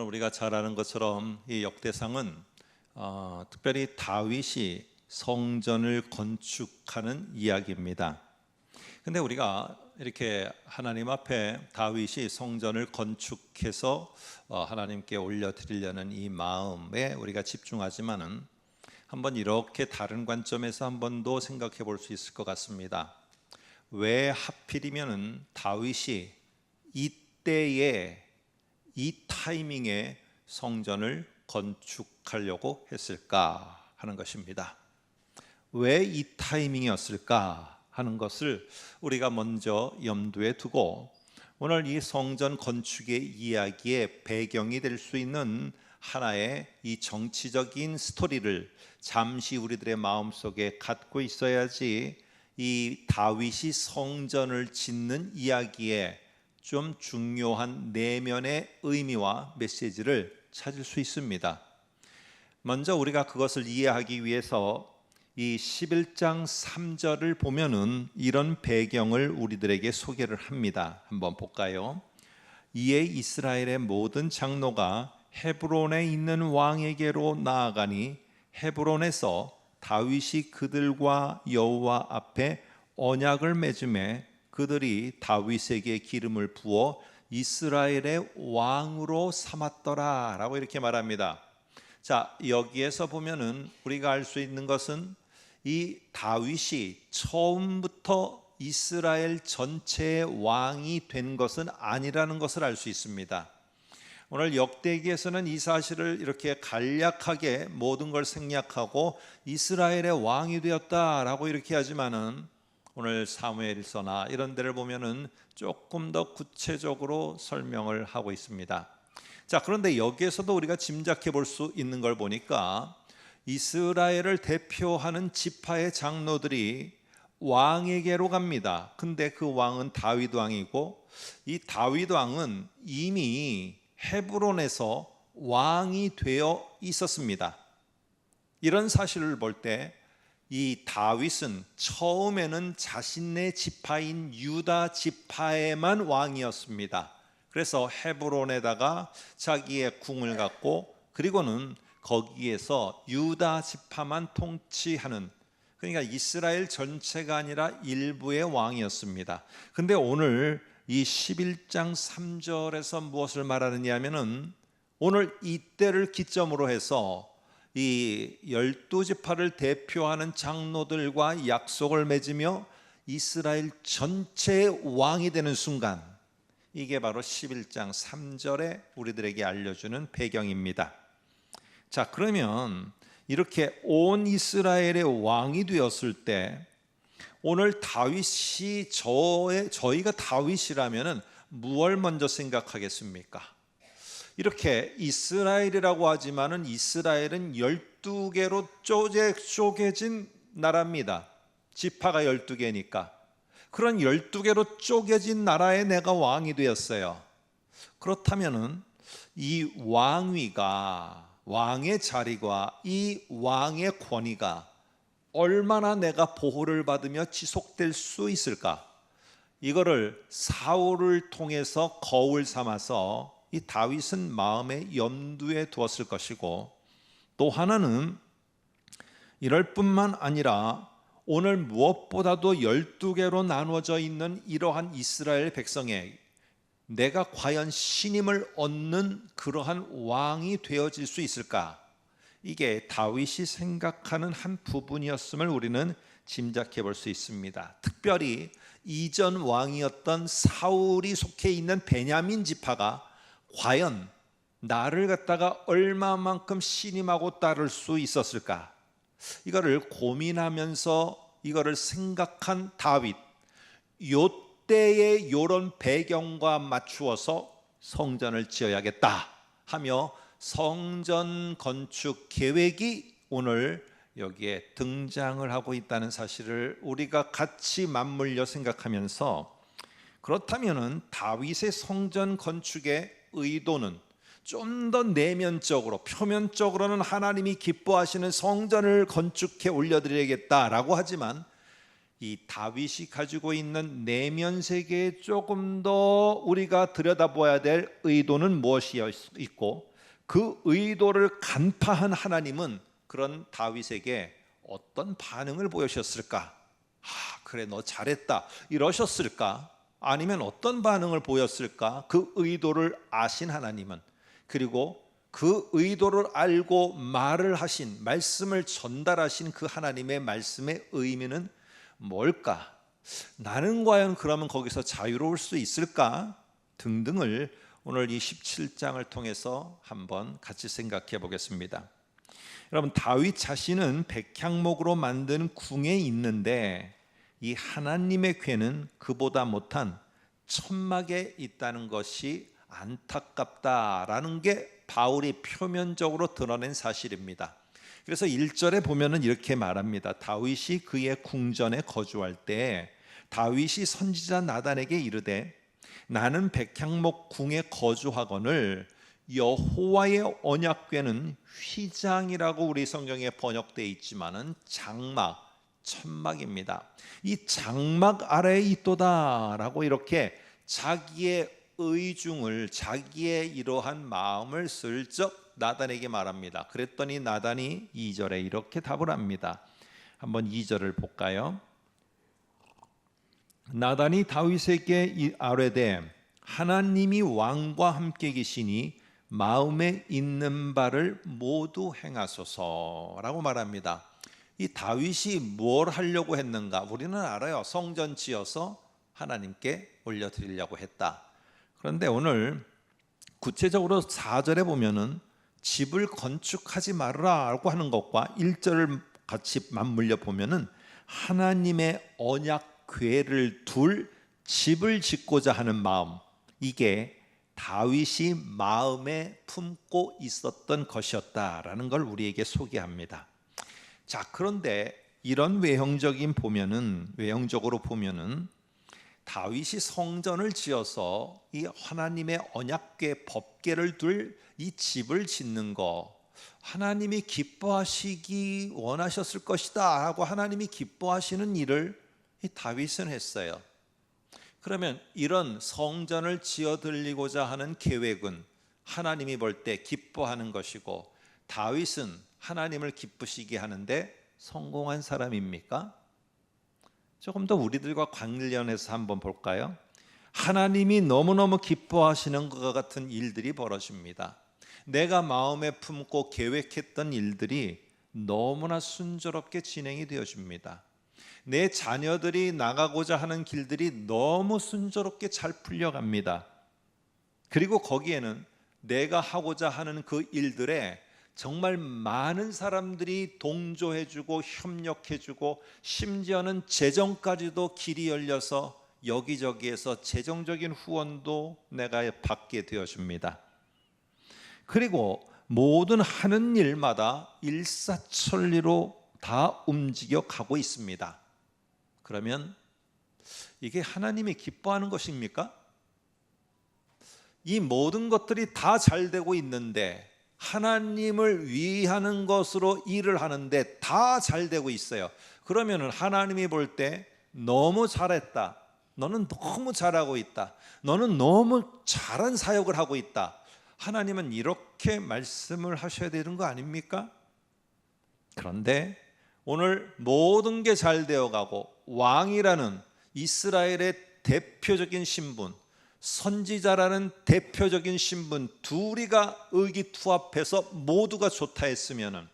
우리가 잘 아는 것처럼 이 역대상은 특별히 다윗이 성전을 건축하는 이야기입니다. 근데 우리가 이렇게 하나님 앞에 다윗이 성전을 건축해서 하나님께 올려드리려는 이 마음에 우리가 집중하지만은 한번 이렇게 다른 관점에서 한 번 더 생각해 볼 수 있을 것 같습니다. 왜 하필이면은 다윗이 이때에 이 타이밍에 성전을 건축하려고 했을까 하는 것입니다. 왜 이 타이밍이었을까 하는 것을 우리가 먼저 염두에 두고 오늘 이 성전 건축의 이야기의 배경이 될 수 있는 하나의 이 정치적인 스토리를 잠시 우리들의 마음속에 갖고 있어야지 이 다윗이 성전을 짓는 이야기에 좀 중요한 내면의 의미와 메시지를 찾을 수 있습니다. 먼저 우리가 그것을 이해하기 위해서 이 11장 3절을 보면은 이런 배경을 우리들에게 소개를 합니다. 한번 볼까요? 이에 이스라엘의 모든 장로가 헤브론에 있는 왕에게로 나아가니 헤브론에서 다윗이 그들과 여호와 앞에 언약을 맺음에 그들이 다윗에게 기름을 부어 이스라엘의 왕으로 삼았더라 라고 이렇게 말합니다. 자, 여기에서 보면은 우리가 알 수 있는 것은 이 다윗이 처음부터 이스라엘 전체의 왕이 된 것은 아니라는 것을 알 수 있습니다. 오늘 역대기에서는 이 사실을 이렇게 간략하게 모든 걸 생략하고 이스라엘의 왕이 되었다라고 이렇게 하지만은 오늘 사무엘서나 이런 데를 보면은 조금 더 구체적으로 설명을 하고 있습니다. 자, 그런데 여기에서도 우리가 짐작해 볼 수 있는 걸 보니까 이스라엘을 대표하는 지파의 장로들이 왕에게로 갑니다. 근데 그 왕은 다윗 왕이고 이 다윗 왕은 이미 헤브론에서 왕이 되어 있었습니다. 이런 사실을 볼 때 이 다윗은 처음에는 자신의 지파인 유다 지파에만 왕이었습니다. 그래서 헤브론에다가 자기의 궁을 갖고 그리고는 거기에서 유다 지파만 통치하는, 그러니까 이스라엘 전체가 아니라 일부의 왕이었습니다. 근데 오늘 이 11장 3절에서 무엇을 말하느냐 하면은 오늘 이때를 기점으로 해서 이 12지파를 대표하는 장로들과 약속을 맺으며 이스라엘 전체의 왕이 되는 순간, 이게 바로 11장 3절에 우리들에게 알려주는 배경입니다. 자, 그러면 이렇게 온 이스라엘의 왕이 되었을 때 오늘 다윗이 저희가 다윗이라면은 무엇을 먼저 생각하겠습니까? 이렇게 이스라엘이라고 하지만은 이스라엘은 12개로 쪼개진 나라입니다. 지파가 12개니까. 그런 12개로 쪼개진 나라에 내가 왕이 되었어요. 그렇다면은 이 왕위가, 왕의 자리가, 이 왕의 권위가 얼마나 내가 보호를 받으며 지속될 수 있을까? 이거를 사울을 통해서 거울 삼아서 이 다윗은 마음에 염두에 두었을 것이고, 또 하나는 이럴 뿐만 아니라 오늘 무엇보다도 12개로 나누어져 있는 이러한 이스라엘 백성에 내가 과연 신임을 얻는 그러한 왕이 되어질 수 있을까? 이게 다윗이 생각하는 한 부분이었음을 우리는 짐작해 볼 수 있습니다. 특별히 이전 왕이었던 사울이 속해 있는 베냐민 지파가 과연 나를 갖다가 얼마만큼 신임하고 따를 수 있었을까? 이거를 고민하면서 이거를 생각한 다윗, 요때의 요런 배경과 맞추어서 성전을 지어야겠다 하며 성전 건축 계획이 오늘 여기에 등장을 하고 있다는 사실을 우리가 같이 맞물려 생각하면서, 그렇다면은 다윗의 성전 건축의 의도는 좀 더 내면적으로, 표면적으로는 하나님이 기뻐하시는 성전을 건축해 올려드려야겠다라고 하지만 이 다윗이 가지고 있는 내면 세계에 조금 더 우리가 들여다봐야 될 의도는 무엇이 있고, 그 의도를 간파한 하나님은 그런 다윗에게 어떤 반응을 보여주셨을까? 그래, 너 잘했다 이러셨을까? 아니면 어떤 반응을 보였을까? 그 의도를 아신 하나님은, 그리고 그 의도를 알고 말을 하신, 말씀을 전달하신 그 하나님의 말씀의 의미는 뭘까? 나는 과연 그러면 거기서 자유로울 수 있을까? 등등을 오늘 이 17장을 통해서 한번 같이 생각해 보겠습니다. 여러분, 다윗 자신은 백향목으로 만든 궁에 있는데 이 하나님의 궤는 그보다 못한 천막에 있다는 것이 안타깝다라는 게 바울이 표면적으로 드러낸 사실입니다. 그래서 1절에 보면은 이렇게 말합니다. 다윗이 그의 궁전에 거주할 때 다윗이 선지자 나단에게 이르되 나는 백향목 궁에 거주하거늘 여호와의 언약궤는 휘장이라고 우리 성경에 번역되어 있지만은 장막, 천막입니다. 이 장막 아래에 있도다라고 이렇게 자기의 의중을, 자기의 이러한 마음을 슬쩍 나단에게 말합니다. 그랬더니 나단이 2절에 이렇게 답을 합니다. 한번 2절을 볼까요? 나단이 다윗에게 아뢰되 하나님이 왕과 함께 계시니 마음에 있는 바를 모두 행하소서라고 말합니다. 이 다윗이 뭘 하려고 했는가? 우리는 알아요. 성전 지어서 하나님께 올려드리려고 했다. 그런데 오늘 구체적으로 4절에 보면은 집을 건축하지 말라고 하는 것과 1절을 같이 맞물려 보면은 하나님의 언약궤를 둘 집을 짓고자 하는 마음, 이게 다윗이 마음에 품고 있었던 것이었다라는 걸 우리에게 소개합니다. 자, 그런데 이런 외형적으로 보면은 다윗이 성전을 지어서 이 하나님의 언약궤 법궤를 둘 이 집을 짓는 거, 하나님이 기뻐하시기 원하셨을 것이다 하고 하나님이 기뻐하시는 일을 이 다윗은 했어요. 그러면 이런 성전을 지어드리고자 하는 계획은 하나님이 볼 때 기뻐하는 것이고, 다윗은 하나님을 기쁘시게 하는데 성공한 사람입니까? 조금 더 우리들과 관련해서 한번 볼까요? 하나님이 너무너무 기뻐하시는 것 같은 일들이 벌어집니다. 내가 마음에 품고 계획했던 일들이 너무나 순조롭게 진행이 되어집니다. 내 자녀들이 나가고자 하는 길들이 너무 순조롭게 잘 풀려갑니다. 그리고 거기에는 내가 하고자 하는 그 일들에 정말 많은 사람들이 동조해주고 협력해주고, 심지어는 재정까지도 길이 열려서 여기저기에서 재정적인 후원도 내가 받게 되어집니다. 그리고 모든 하는 일마다 일사천리로 다 움직여 가고 있습니다. 그러면 이게 하나님이 기뻐하는 것입니까? 이 모든 것들이 다 잘 되고 있는데, 하나님을 위하는 것으로 일을 하는데 다 잘 되고 있어요. 그러면 하나님이 볼 때 너무 잘했다, 너는 너무 잘하고 있다, 너는 너무 잘한 사역을 하고 있다, 하나님은 이렇게 말씀을 하셔야 되는 거 아닙니까? 그런데 오늘 모든 게 잘 되어가고 왕이라는 이스라엘의 대표적인 신분, 선지자라는 대표적인 신분 둘이가 의기투합해서 모두가 좋다 했으면은,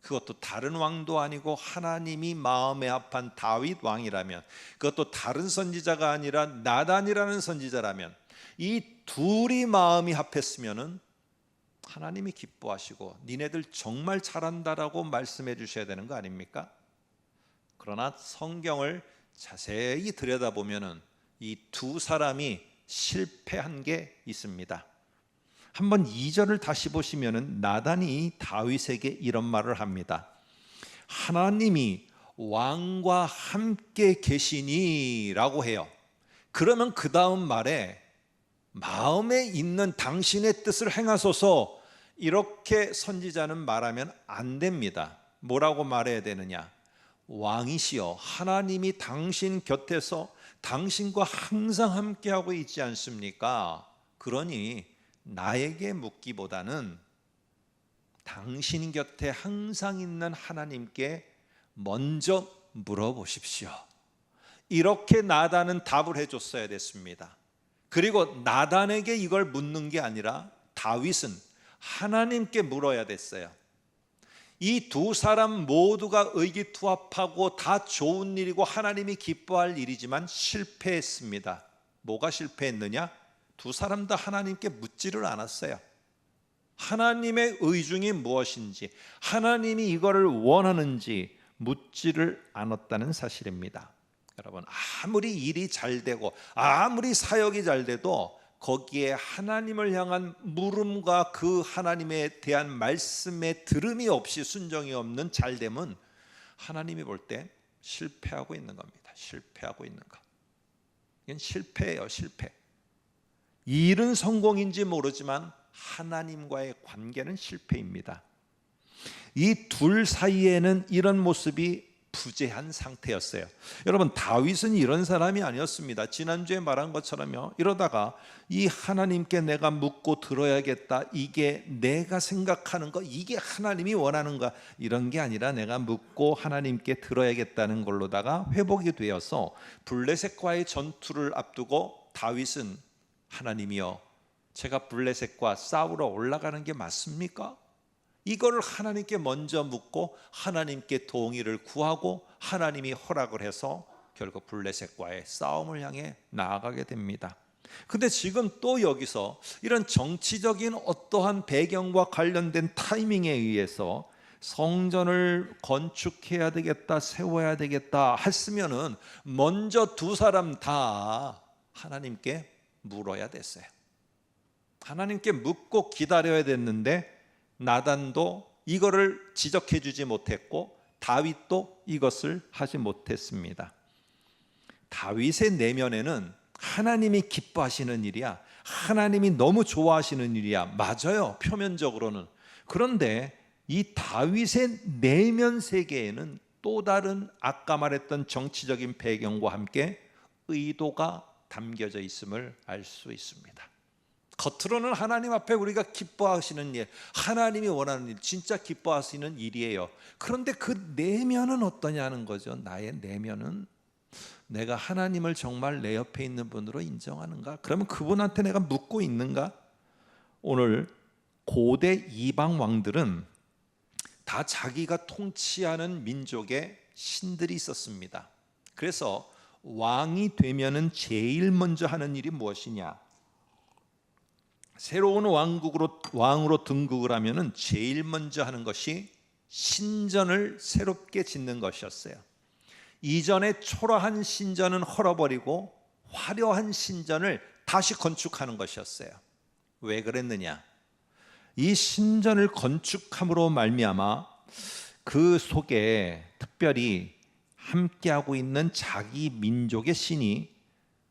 그것도 다른 왕도 아니고 하나님이 마음에 합한 다윗 왕이라면, 그것도 다른 선지자가 아니라 나단이라는 선지자라면, 이 둘이 마음이 합했으면은 하나님이 기뻐하시고 니네들 정말 잘한다라고 말씀해 주셔야 되는 거 아닙니까? 그러나 성경을 자세히 들여다보면은 이 두 사람이 실패한 게 있습니다. 한번 2절을 다시 보시면은 나단이 다윗에게 이런 말을 합니다. 하나님이 왕과 함께 계시니라고 해요. 그러면 그 다음 말에 마음에 있는 당신의 뜻을 행하소서, 이렇게 선지자는 말하면 안 됩니다. 뭐라고 말해야 되느냐? 왕이시여, 하나님이 당신 곁에서 당신과 항상 함께하고 있지 않습니까? 그러니 나에게 묻기보다는 당신 곁에 항상 있는 하나님께 먼저 물어보십시오. 이렇게 나단은 답을 해줬어야 됐습니다. 그리고 나단에게 이걸 묻는 게 아니라 다윗은 하나님께 물어야 됐어요. 이 두 사람 모두가 의기투합하고 다 좋은 일이고 하나님이 기뻐할 일이지만 실패했습니다. 뭐가 실패했느냐? 두 사람 다 하나님께 묻지를 않았어요. 하나님의 의중이 무엇인지, 하나님이 이거를 원하는지 묻지를 않았다는 사실입니다. 여러분, 아무리 일이 잘 되고 아무리 사역이 잘 돼도 거기에 하나님을 향한 물음과 그 하나님에 대한 말씀에 들음이 없이 순종이 없는 잘됨은 하나님이 볼 때 실패하고 있는 겁니다. 실패하고 있는 것. 이건 실패예요, 실패. 일은 성공인지 모르지만 하나님과의 관계는 실패입니다. 이 둘 사이에는 이런 모습이 부재한 상태였어요. 여러분, 다윗은 이런 사람이 아니었습니다. 지난주에 말한 것처럼요, 이러다가 이 하나님께 내가 묻고 들어야겠다, 이게 내가 생각하는 거, 이게 하나님이 원하는가, 이런 게 아니라 내가 묻고 하나님께 들어야겠다는 걸로다가 회복이 되어서 블레셋과의 전투를 앞두고 다윗은 하나님이여, 제가 블레셋과 싸우러 올라가는 게 맞습니까? 이거를 하나님께 먼저 묻고 하나님께 동의를 구하고 하나님이 허락을 해서 결국 블레셋과의 싸움을 향해 나아가게 됩니다. 근데 지금 또 여기서 이런 정치적인 어떠한 배경과 관련된 타이밍에 의해서 성전을 건축해야 되겠다, 세워야 되겠다 했으면은 먼저 두 사람 다 하나님께 물어야 됐어요. 하나님께 묻고 기다려야 됐는데 나단도 이거를 지적해 주지 못했고 다윗도 이것을 하지 못했습니다. 다윗의 내면에는 하나님이 기뻐하시는 일이야, 하나님이 너무 좋아하시는 일이야, 맞아요, 표면적으로는. 그런데 이 다윗의 내면 세계에는 또 다른 아까 말했던 정치적인 배경과 함께 의도가 담겨져 있음을 알 수 있습니다. 겉으로는 하나님 앞에 우리가 기뻐하시는 일, 하나님이 원하는 일, 진짜 기뻐하시는 일이에요. 그런데 그 내면은 어떠냐는 거죠. 나의 내면은 내가 하나님을 정말 내 옆에 있는 분으로 인정하는가? 그러면 그분한테 내가 묻고 있는가? 오늘 고대 이방 왕들은 다 자기가 통치하는 민족의 신들이 있었습니다. 그래서 왕이 되면은 제일 먼저 하는 일이 무엇이냐? 새로운 왕으로 등극을 하면은 제일 먼저 하는 것이 신전을 새롭게 짓는 것이었어요. 이전에 초라한 신전은 헐어버리고 화려한 신전을 다시 건축하는 것이었어요. 왜 그랬느냐? 이 신전을 건축함으로 말미암아 그 속에 특별히 함께하고 있는 자기 민족의 신이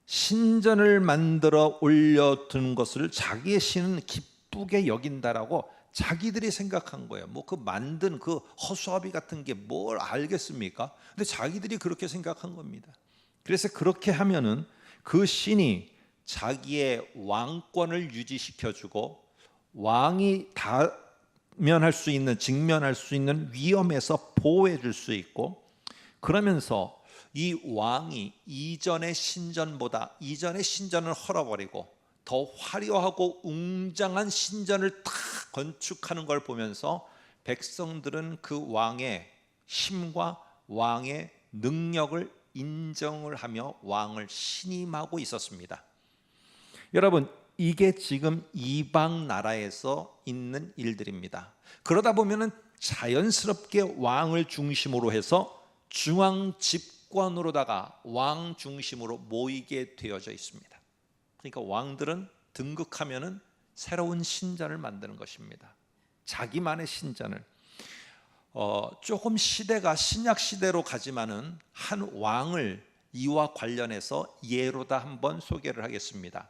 신전을 만들어 올려둔 것을 자기의 신은 기쁘게 여긴다라고 자기들이 생각한 거예요. 뭐 그 만든 그 허수아비 같은 게 뭘 알겠습니까? 근데 자기들이 그렇게 생각한 겁니다. 그래서 그렇게 하면은 그 신이 자기의 왕권을 유지시켜주고 왕이 직면할 수 있는 위험에서 보호해 줄 수 있고, 그러면서 이 왕이 이전의 신전을 헐어버리고 더 화려하고 웅장한 신전을 탁 건축하는 걸 보면서 백성들은 그 왕의 힘과 왕의 능력을 인정을 하며 왕을 신임하고 있었습니다. 여러분, 이게 지금 이방 나라에서 있는 일들입니다. 그러다 보면은 자연스럽게 왕을 중심으로 해서 중앙 집권으로다가 왕 중심으로 모이게 되어져 있습니다. 그러니까 왕들은 등극하면은 새로운 신전을 만드는 것입니다. 자기만의 신전을. 조금 시대가 신약 시대로 가지만은 한 왕을 이와 관련해서 예로다 한번 소개를 하겠습니다.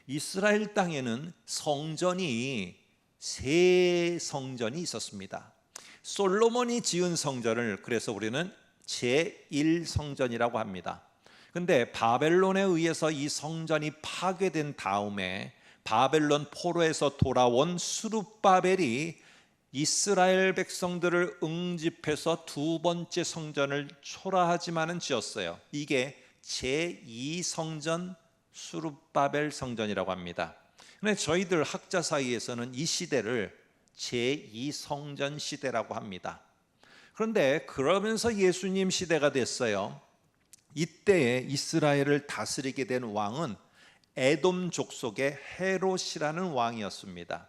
이스라엘 땅에는 성전이 세 성전이 있었습니다. 솔로몬이 지은 성전을 그래서 우리는 제1성전이라고 합니다. 근데 바벨론에 의해서 이 성전이 파괴된 다음에 바벨론 포로에서 돌아온 스룹바벨이 이스라엘 백성들을 응집해서 두 번째 성전을 초라하지만은 지었어요. 이게 제2성전 수룹바벨 성전이라고 합니다. 근데 저희들 학자 사이에서는 이 시대를 제2성전 시대라고 합니다. 그런데 그러면서 예수님 시대가 됐어요. 이때에 이스라엘을 다스리게 된 왕은 에돔 족속의 헤롯이라는 왕이었습니다.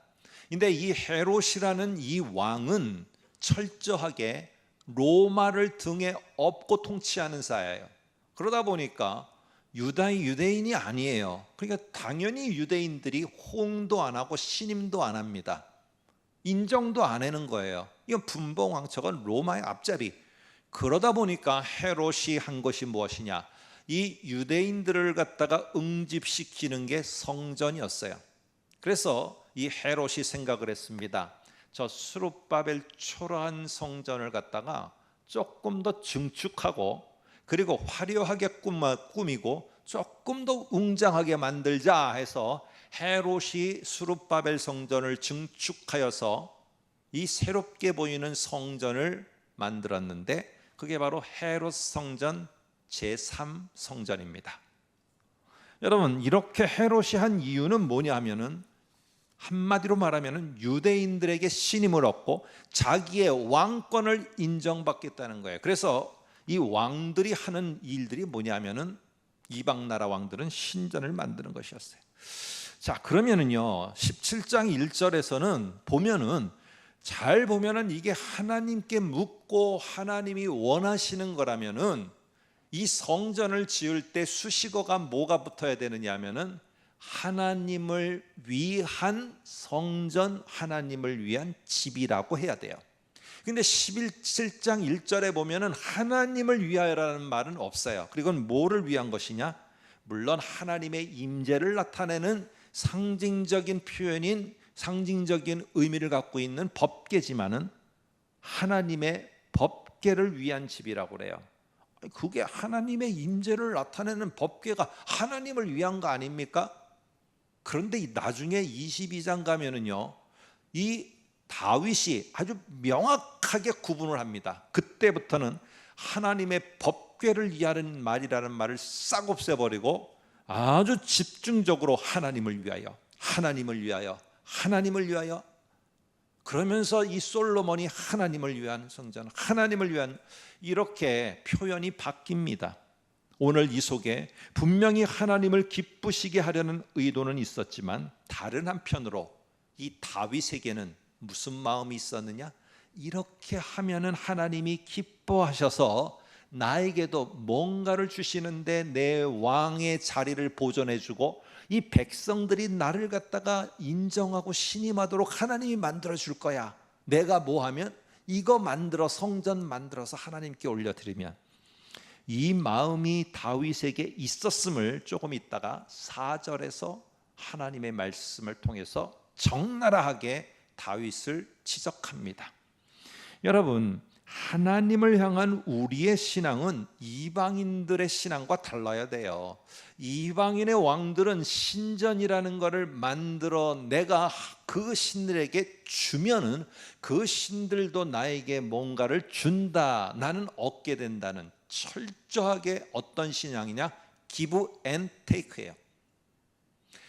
근데 이 헤롯이라는 이 왕은 철저하게 로마를 등에 업고 통치하는 사예요. 그러다 보니까 유대인이 아니에요. 그러니까 당연히 유대인들이 호응도 안 하고 신임도 안 합니다. 인정도 안 하는 거예요. 이건 분봉왕, 저건 로마의 앞잡이. 그러다 보니까 헤롯이 한 것이 무엇이냐? 이 유대인들을 갖다가 응집시키는 게 성전이었어요. 그래서 이 헤롯이 생각을 했습니다. 저 스룹바벨 초라한 성전을 갖다가 조금 더 증축하고 그리고 화려하게 꾸미고 조금 더 웅장하게 만들자 해서 헤롯이 스룹바벨 성전을 증축하여서 이 새롭게 보이는 성전을 만들었는데 그게 바로 헤롯 성전 제3성전입니다. 여러분, 이렇게 헤롯이 한 이유는 뭐냐면은 한마디로 말하면 유대인들에게 신임을 얻고 자기의 왕권을 인정받겠다는 거예요. 그래서 이 왕들이 하는 일들이 뭐냐면은 이방 나라 왕들은 신전을 만드는 것이었어요. 자, 그러면은요 17장 1절에서는 보면은 잘 보면은 이게 하나님께 묻고 하나님이 원하시는 거라면은 이 성전을 지을 때 수식어가 뭐가 붙어야 되느냐 하면은 하나님을 위한 성전, 하나님을 위한 집이라고 해야 돼요. 근데 17장 1절에 보면은 하나님을 위하여라는 말은 없어요. 그리고 뭐를 위한 것이냐? 물론 하나님의 임재를 나타내는 상징적인 표현인 상징적인 의미를 갖고 있는 법궤지만은 하나님의 법궤를 위한 집이라고 그래요. 그게 하나님의 임재를 나타내는 법궤가 하나님을 위한 거 아닙니까? 그런데 나중에 22장 가면은요, 이 다윗이 아주 명확하게 구분을 합니다. 그때부터는 하나님의 법궤를 위하는 말이라는 말을 싹 없애버리고 아주 집중적으로 하나님을 위하여, 하나님을 위하여, 하나님을 위하여. 그러면서 이 솔로몬이 하나님을 위한 성전, 하나님을 위한, 이렇게 표현이 바뀝니다. 오늘 이 속에 분명히 하나님을 기쁘시게 하려는 의도는 있었지만 다른 한편으로 이 다윗에게는 무슨 마음이 있었느냐? 이렇게 하면은 하나님이 기뻐하셔서 나에게도 뭔가를 주시는데 내 왕의 자리를 보존해주고 이 백성들이 나를 갖다가 인정하고 신임하도록 하나님이 만들어 줄 거야. 내가 뭐 하면 이거 만들어 성전 만들어서 하나님께 올려드리면, 이 마음이 다윗에게 있었음을 조금 있다가 4절에서 하나님의 말씀을 통해서 적나라하게 다윗을 지적합니다. 여러분, 하나님을 향한 우리의 신앙은 이방인들의 신앙과 달라야 돼요. 이방인의 왕들은 신전이라는 것을 만들어 내가 그 신들에게 주면은 그 신들도 나에게 뭔가를 준다, 나는 얻게 된다는 철저하게 어떤 신앙이냐? give and take예요.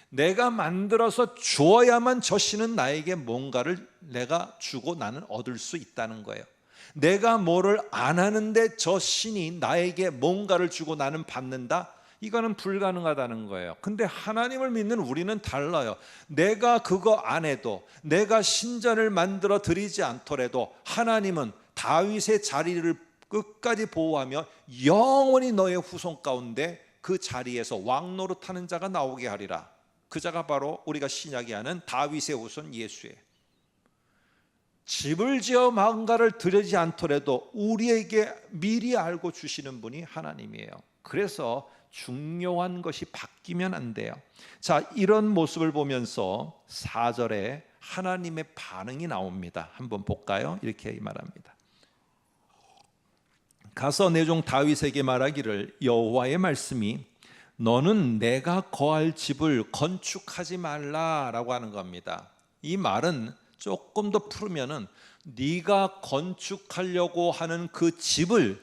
내가 만들어서 주어야만 저 신은 나에게 뭔가를 내가 주고 나는 얻을 수 있다는 거예요. 내가 뭐를 안 하는데 저 신이 나에게 뭔가를 주고 나는 받는다? 이거는 불가능하다는 거예요. 근데 하나님을 믿는 우리는 달라요. 내가 그거 안 해도, 내가 신전을 만들어 드리지 않더라도 하나님은 다윗의 자리를 끝까지 보호하며 영원히 너의 후손 가운데 그 자리에서 왕 노릇하는 자가 나오게 하리라. 그 자가 바로 우리가 신약이 하는 다윗의 후손 예수예요. 집을 지어 뭔가를 드리지 않더라도 우리에게 미리 알고 주시는 분이 하나님이에요. 그래서 중요한 것이 바뀌면 안 돼요. 자, 이런 모습을 보면서 4절에 하나님의 반응이 나옵니다. 한번 볼까요? 이렇게 말합니다. 가서 내 종 다윗에게 말하기를 여호와의 말씀이 너는 내가 거할 집을 건축하지 말라라고 하는 겁니다. 이 말은 조금 더 풀으면은 네가 건축하려고 하는 그 집을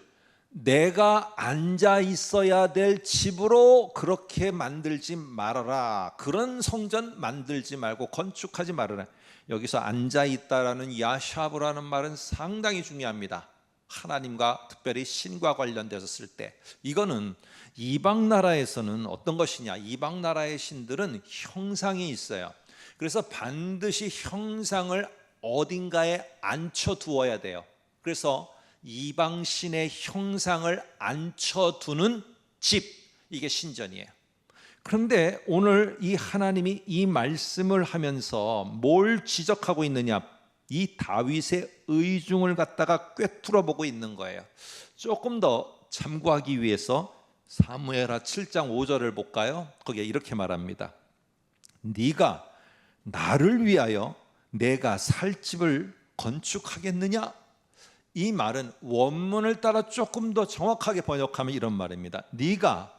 내가 앉아 있어야 될 집으로 그렇게 만들지 말아라. 그런 성전 만들지 말고 건축하지 말아라. 여기서 앉아 있다라는 야샤브라는 말은 상당히 중요합니다. 하나님과 특별히 신과 관련돼서 쓸 때, 이거는 이방 나라에서는 어떤 것이냐, 이방 나라의 신들은 형상이 있어요. 그래서 반드시 형상을 어딘가에 앉혀 두어야 돼요. 그래서 이방 신의 형상을 앉혀두는 집, 이게 신전이에요. 그런데 오늘 이 하나님이 이 말씀을 하면서 뭘 지적하고 있느냐, 이 다윗의 의중을 갖다가 꿰뚫어 보고 있는 거예요. 조금 더 참고하기 위해서 사무엘하 7장 5절을 볼까요? 거기에 이렇게 말합니다. 네가 나를 위하여 내가 살 집을 건축하겠느냐? 이 말은 원문을 따라 조금 더 정확하게 번역하면 이런 말입니다. 네가,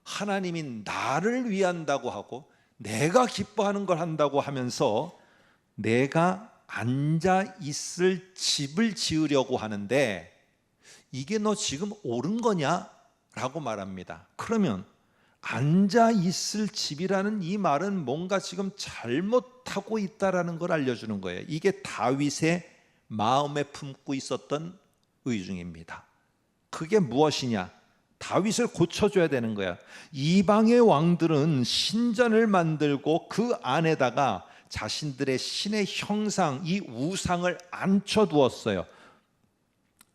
하나님이 나를 위한다고 하고 내가 기뻐하는 걸 한다고 하면서 내가 앉아 있을 집을 지으려고 하는데 이게 너 지금 옳은 거냐? 라고 말합니다. 그러면 앉아 있을 집이라는 이 말은 뭔가 지금 잘못하고 있다라는 걸 알려주는 거예요. 이게 다윗의 마음에 품고 있었던 의중입니다. 그게 무엇이냐? 다윗을 고쳐줘야 되는 거야. 이방의 왕들은 신전을 만들고 그 안에다가 자신들의 신의 형상, 이 우상을 앉혀두었어요.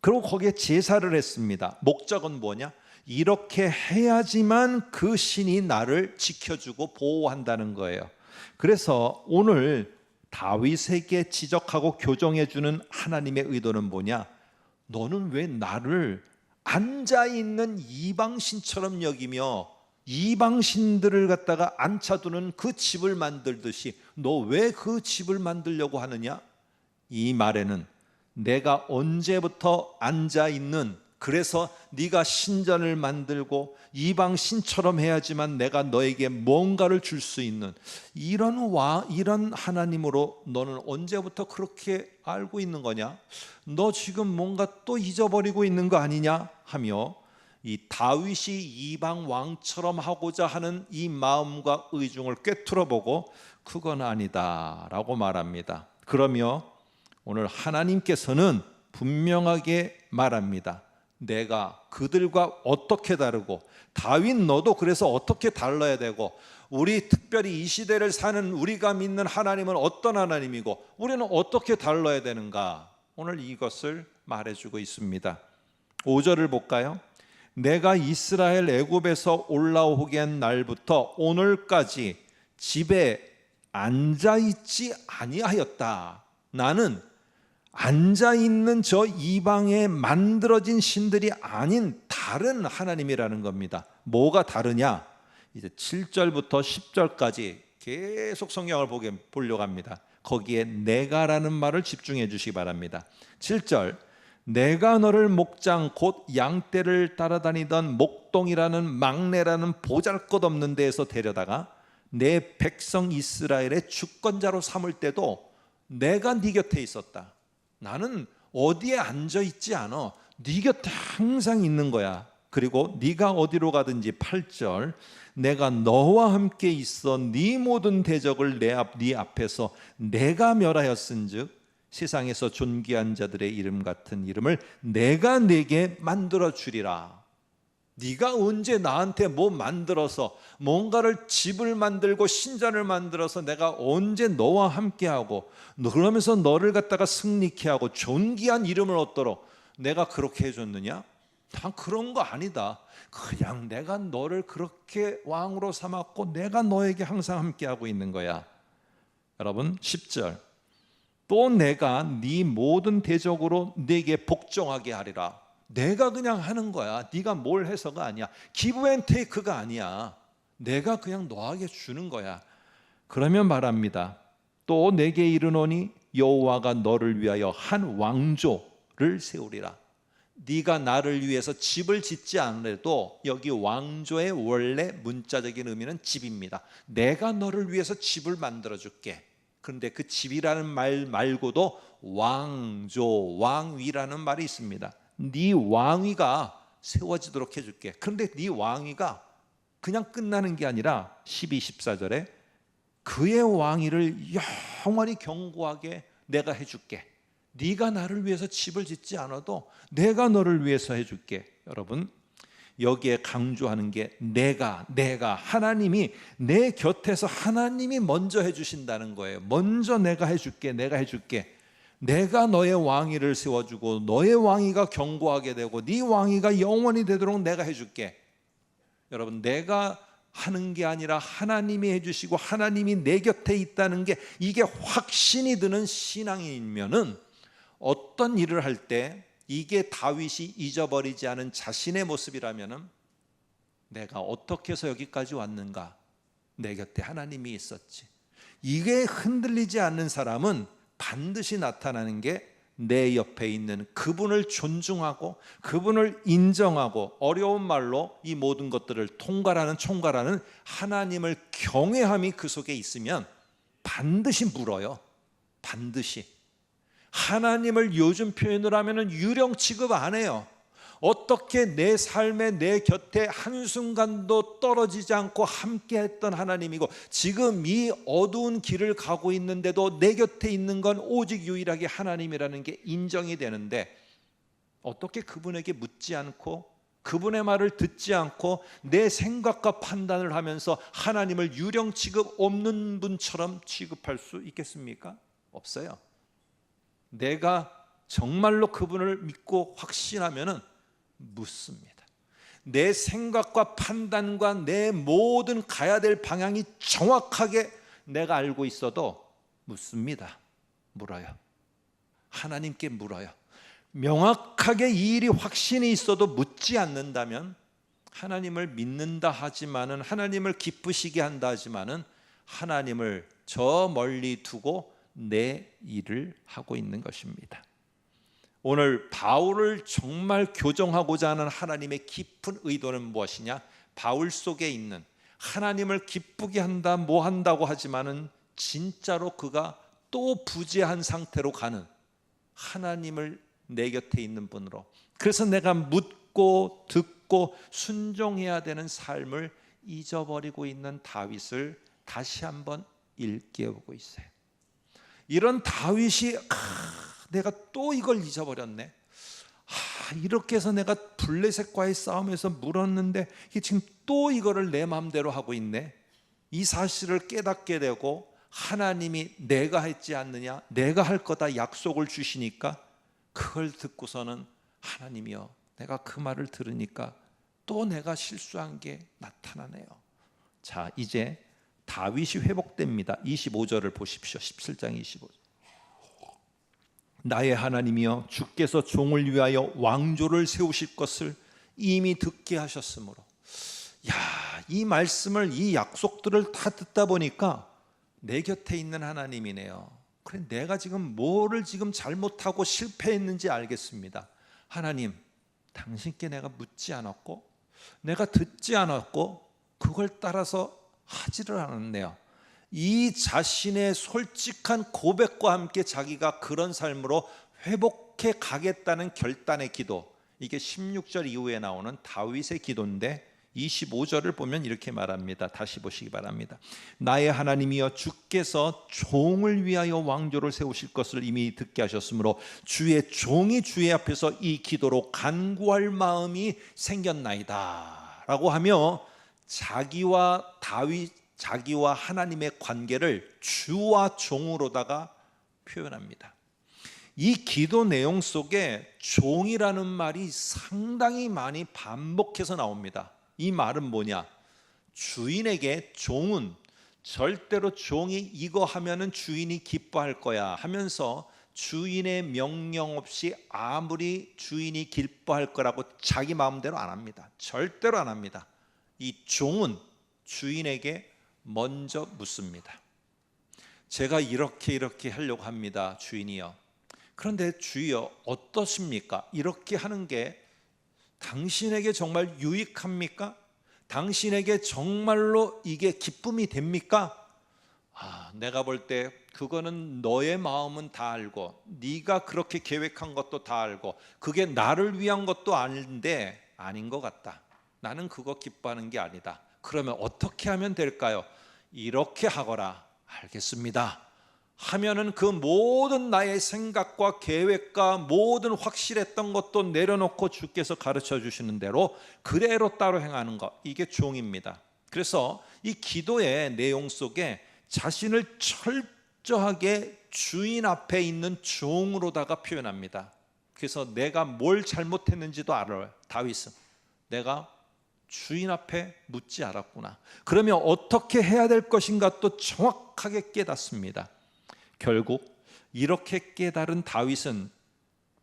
그리고 거기에 제사를 했습니다. 목적은 뭐냐? 이렇게 해야지만 그 신이 나를 지켜주고 보호한다는 거예요. 그래서 오늘 다윗에게 지적하고 교정해주는 하나님의 의도는 뭐냐? 너는 왜 나를 앉아있는 이방신처럼 여기며 이방신들을 갖다가 앉혀두는 그 집을 만들듯이 너 왜 그 집을 만들려고 하느냐? 이 말에는 내가 언제부터 앉아있는, 그래서 네가 신전을 만들고 이방신처럼 해야지만 내가 너에게 뭔가를 줄 수 있는 이런 하나님으로 너는 언제부터 그렇게 알고 있는 거냐? 너 지금 뭔가 또 잊어버리고 있는 거 아니냐? 하며 이 다윗이 이방 왕처럼 하고자 하는 이 마음과 의중을 꿰뚫어 보고 그건 아니다 라고 말합니다. 그러며 오늘 하나님께서는 분명하게 말합니다. 내가 그들과 어떻게 다르고, 다윗 너도 그래서 어떻게 달라야 되고, 우리 특별히 이 시대를 사는 우리가 믿는 하나님은 어떤 하나님이고 우리는 어떻게 달라야 되는가, 오늘 이것을 말해주고 있습니다. 5절을 볼까요? 내가 이스라엘 애굽에서 올라오게 한 날부터 오늘까지 집에 앉아있지 아니하였다. 나는 앉아있는 저 이방에 만들어진 신들이 아닌 다른 하나님이라는 겁니다. 뭐가 다르냐? 이제 7절부터 10절까지 계속 성경을 보려고 합니다. 거기에 내가라는 말을 집중해 주시기 바랍니다. 7절, 내가 너를 목장 곧 양떼를 따라다니던 목동이라는 막내라는 보잘것없는 데에서 데려다가 내 백성 이스라엘의 주권자로 삼을 때도 내가 네 곁에 있었다. 나는 어디에 앉아 있지 않아. 네 곁에 항상 있는 거야. 그리고 네가 어디로 가든지 8절, 내가 너와 함께 있어 네 모든 대적을 네 앞에서 내가 멸하였은즉 세상에서 존귀한 자들의 이름 같은 이름을 내가 네게 만들어 주리라. 네가 언제 나한테 뭐 만들어서 뭔가를 집을 만들고 신전을 만들어서 내가 언제 너와 함께하고 그러면서 너를 갖다가 승리케 하고 존귀한 이름을 얻도록 내가 그렇게 해줬느냐? 다 그런 거 아니다. 그냥 내가 너를 그렇게 왕으로 삼았고 내가 너에게 항상 함께하고 있는 거야. 여러분 10절, 또 내가 네 모든 대적으로 네게 복종하게 하리라. 내가 그냥 하는 거야. 네가 뭘 해서가 아니야. 기브 앤 테이크가 아니야. 내가 그냥 너에게 주는 거야. 그러면 말합니다. 또 내게 이르노니 여호와가 너를 위하여 한 왕조를 세우리라. 네가 나를 위해서 집을 짓지 않아도 여기 왕조의 원래 문자적인 의미는 집입니다. 내가 너를 위해서 집을 만들어 줄게. 그런데 그 집이라는 말 말고도 왕조, 왕위라는 말이 있습니다. 네 왕위가 세워지도록 해줄게. 그런데 네 왕위가 그냥 끝나는 게 아니라 12, 14절에 그의 왕위를 영원히 견고하게 내가 해줄게. 네가 나를 위해서 집을 짓지 않아도 내가 너를 위해서 해줄게. 여러분, 여기에 강조하는 게 내가 하나님이 내 곁에서 하나님이 먼저 해주신다는 거예요. 먼저 내가 해줄게. 내가 너의 왕위를 세워주고 너의 왕위가 견고하게 되고 네 왕위가 영원히 되도록 내가 해줄게. 여러분, 내가 하는 게 아니라 하나님이 해주시고 하나님이 내 곁에 있다는 게 이게 확신이 드는 신앙이면은 어떤 일을 할 때 이게 다윗이 잊어버리지 않은 자신의 모습이라면은 내가 어떻게 해서 여기까지 왔는가? 내 곁에 하나님이 있었지. 이게 흔들리지 않는 사람은 반드시 나타나는 게 내 옆에 있는 그분을 존중하고 그분을 인정하고 어려운 말로 이 모든 것들을 총괄하는 하나님을 경외함이 그 속에 있으면 반드시 물어요. 반드시. 하나님을 요즘 표현을 하면 유령 취급 안 해요. 어떻게 내 삶에 내 곁에 한순간도 떨어지지 않고 함께 했던 하나님이고 지금 이 어두운 길을 가고 있는데도 내 곁에 있는 건 오직 유일하게 하나님이라는 게 인정이 되는데 어떻게 그분에게 묻지 않고 그분의 말을 듣지 않고 내 생각과 판단을 하면서 하나님을 유령 취급 없는 분처럼 취급할 수 있겠습니까? 없어요. 내가 정말로 그분을 믿고 확신하면은 묻습니다. 내 생각과 판단과 내 모든 가야 될 방향이 정확하게 내가 알고 있어도 묻습니다. 물어요. 하나님께 물어요. 명확하게 이 일이 확신이 있어도 묻지 않는다면 하나님을 믿는다 하지만은 하나님을 기쁘시게 한다 하지만은 하나님을 저 멀리 두고 내 일을 하고 있는 것입니다. 오늘 바울을 정말 교정하고자 하는 하나님의 깊은 의도는 무엇이냐? 바울 속에 있는 하나님을 기쁘게 한다 뭐 한다고 하지만은 진짜로 그가 또 부재한 상태로 가는 하나님을 내 곁에 있는 분으로, 그래서 내가 묻고 듣고 순종해야 되는 삶을 잊어버리고 있는 다윗을 다시 한번 일깨우고 있어요. 이런 다윗이 내가 또 이걸 잊어버렸네. 이렇게 해서 내가 블레셋과의 싸움에서 물었는데 지금 또 이거를 내 마음대로 하고 있네. 이 사실을 깨닫게 되고 하나님이 내가 했지 않느냐, 내가 할 거다 약속을 주시니까 그걸 듣고서는 하나님이여, 내가 그 말을 들으니까 또 내가 실수한 게 나타나네요. 자, 이제 다윗이 회복됩니다. 25절을 보십시오. 17장 25절. 나의 하나님이여, 주께서 종을 위하여 왕조를 세우실 것을 이미 듣게 하셨으므로. 이 말씀을, 이 약속들을 다 듣다 보니까 내 곁에 있는 하나님이네요. 그래, 내가 지금 뭐를 지금 잘못하고 실패했는지 알겠습니다. 하나님, 당신께 내가 묻지 않았고 내가 듣지 않았고 그걸 따라서 하지를 않았네요. 이 자신의 솔직한 고백과 함께 자기가 그런 삶으로 회복해 가겠다는 결단의 기도, 이게 16절 이후에 나오는 다윗의 기도인데 25절을 보면 이렇게 말합니다. 다시 보시기 바랍니다. 나의 하나님이여, 주께서 종을 위하여 왕조를 세우실 것을 이미 듣게 하셨으므로 주의 종이 주의 앞에서 이 기도로 간구할 마음이 생겼나이다 라고 하며 자기와 하나님의 관계를 주와 종으로다가 표현합니다. 이 기도 내용 속에 종이라는 말이 상당히 많이 반복해서 나옵니다. 이 말은 뭐냐? 주인에게 종은 절대로 종이 이거 하면은 주인이 기뻐할 거야 하면서 주인의 명령 없이 아무리 주인이 기뻐할 거라고 자기 마음대로 안 합니다. 절대로 안 합니다. 이 종은 주인에게 먼저 묻습니다. 제가 이렇게 하려고 합니다, 주인이요. 그런데 주여 어떠십니까? 이렇게 하는 게 당신에게 정말 유익합니까? 당신에게 정말로 이게 기쁨이 됩니까? 내가 볼 때 그거는 너의 마음은 다 알고 네가 그렇게 계획한 것도 다 알고 그게 나를 위한 것도 아닌데 아닌 것 같다. 나는 그거 기뻐하는 게 아니다. 그러면 어떻게 하면 될까요? 이렇게 하거라. 알겠습니다 하면은 그 모든 나의 생각과 계획과 모든 확실했던 것도 내려놓고 주께서 가르쳐 주시는 대로 그대로 따로 행하는 것, 이게 종입니다. 그래서 이 기도의 내용 속에 자신을 철저하게 주인 앞에 있는 종으로다가 표현합니다. 그래서 내가 뭘 잘못했는지도 알아요. 다윗은 내가 주인 앞에 묻지 않았구나. 그러면 어떻게 해야 될 것인가 또 정확하게 깨닫습니다. 결국 이렇게 깨달은 다윗은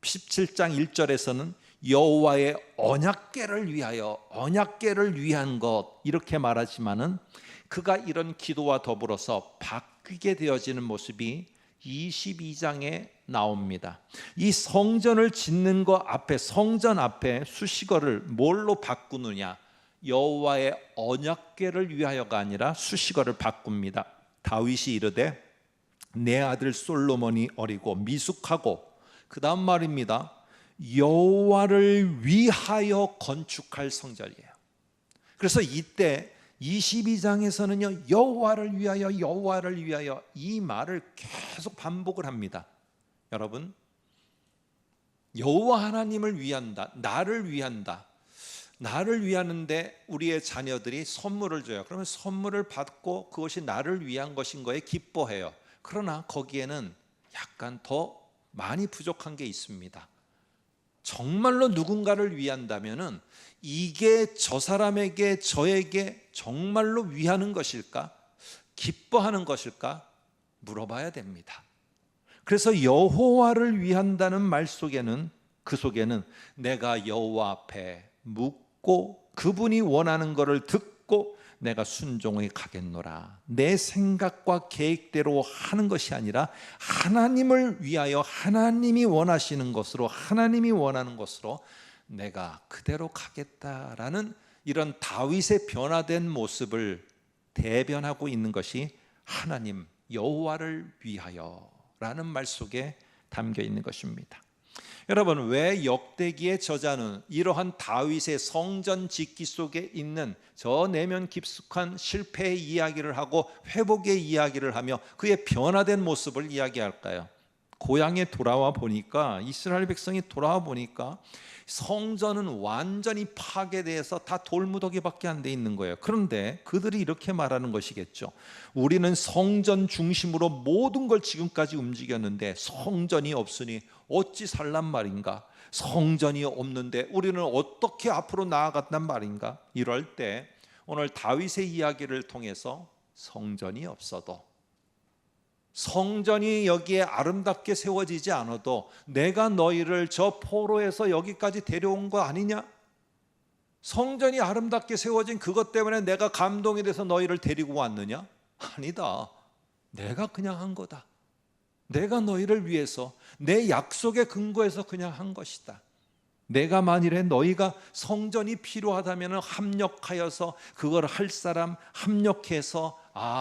17장 1절에서는 여호와의 언약궤를 위하여, 언약궤를 위한 것 이렇게 말하지만은 그가 이런 기도와 더불어서 바뀌게 되어지는 모습이 22장에 나옵니다. 이 성전을 짓는 것 앞에, 성전 앞에 수식어를 뭘로 바꾸느냐? 여호와의 언약궤를 위하여가 아니라 수식어를 바꿉니다. 다윗이 이르되 내 아들 솔로몬이 어리고 미숙하고, 그 다음 말입니다. 여호와를 위하여 건축할 성전이에요. 그래서 이때 22장에서는요 여호와를 위하여, 여호와를 위하여 이 말을 계속 반복을 합니다. 여러분, 여호와 하나님을 위한다, 나를 위한다. 나를 위하는데 우리의 자녀들이 선물을 줘요. 그러면 선물을 받고 그것이 나를 위한 것인 거에 기뻐해요. 그러나 거기에는 약간 더 많이 부족한 게 있습니다. 정말로 누군가를 위한다면은 이게 저 사람에게, 저에게 정말로 위하는 것일까? 기뻐하는 것일까? 물어봐야 됩니다. 그래서 여호와를 위한다는 말 속에는, 그 속에는 내가 여호와 앞에 묻고 그분이 원하는 것을 듣고 내가 순종해 가겠노라. 내 생각과 계획대로 하는 것이 아니라 하나님을 위하여, 하나님이 원하시는 것으로, 하나님이 원하는 것으로 내가 그대로 가겠다라는 이런 다윗의 변화된 모습을 대변하고 있는 것이 하나님 여호와를 위하여라는 말 속에 담겨 있는 것입니다. 여러분, 왜 역대기의 저자는 이러한 다윗의 성전 짓기 속에 있는 저 내면 깊숙한 실패의 이야기를 하고 회복의 이야기를 하며 그의 변화된 모습을 이야기할까요? 고향에 돌아와 보니까, 이스라엘 백성이 돌아와 보니까 성전은 완전히 파괴돼서 다 돌무더기밖에 안 돼 있는 거예요. 그런데 그들이 이렇게 말하는 것이겠죠. 우리는 성전 중심으로 모든 걸 지금까지 움직였는데 성전이 없으니 어찌 살란 말인가? 성전이 없는데 우리는 어떻게 앞으로 나아갔단 말인가? 이럴 때 오늘 다윗의 이야기를 통해서 성전이 없어도, 성전이 여기에 아름답게 세워지지 않아도 내가 너희를 저 포로에서 여기까지 데려온 거 아니냐? 성전이 아름답게 세워진 그것 때문에 내가 감동이 돼서 너희를 데리고 왔느냐? 아니다. 내가 그냥 한 거다. 내가 너희를 위해서 내 약속에 근거해서 그냥 한 것이다. 내가 만일에 너희가 성전이 필요하다면 합력하여서 그걸 할 사람 합력해서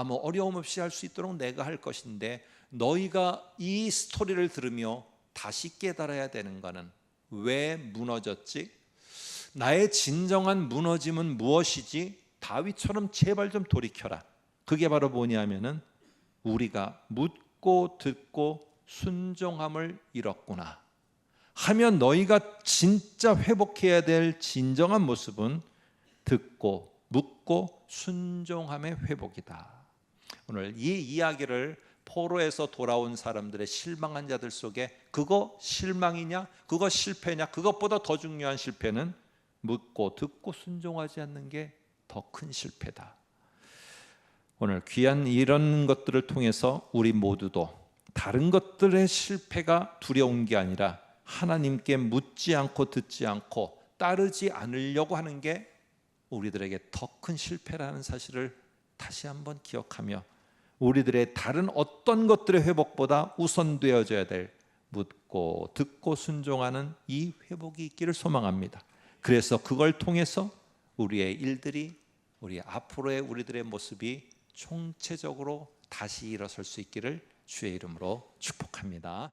뭐 어려움 없이 할 수 있도록 내가 할 것인데, 너희가 이 스토리를 들으며 다시 깨달아야 되는 것은 왜 무너졌지? 나의 진정한 무너짐은 무엇이지? 다윗처럼 제발 좀 돌이켜라. 그게 바로 뭐냐면은 우리가 묻고 듣고 순종함을 잃었구나 하면, 너희가 진짜 회복해야 될 진정한 모습은 듣고 묻고 순종함의 회복이다. 오늘 이 이야기를 포로에서 돌아온 사람들의 실망한 자들 속에, 그거 실망이냐, 그거 실패냐, 그것보다 더 중요한 실패는 묻고 듣고 순종하지 않는 게 더 큰 실패다. 오늘 귀한 이런 것들을 통해서 우리 모두도 다른 것들의 실패가 두려운 게 아니라 하나님께 묻지 않고 듣지 않고 따르지 않으려고 하는 게 우리들에게 더 큰 실패라는 사실을 다시 한번 기억하며, 우리들의 다른 어떤 것들의 회복보다 우선되어져야 될 묻고 듣고 순종하는 이 회복이 있기를 소망합니다. 그래서 그걸 통해서 우리의 일들이, 우리 앞으로의 우리들의 모습이 총체적으로 다시 일어설 수 있기를 주의 이름으로 축복합니다.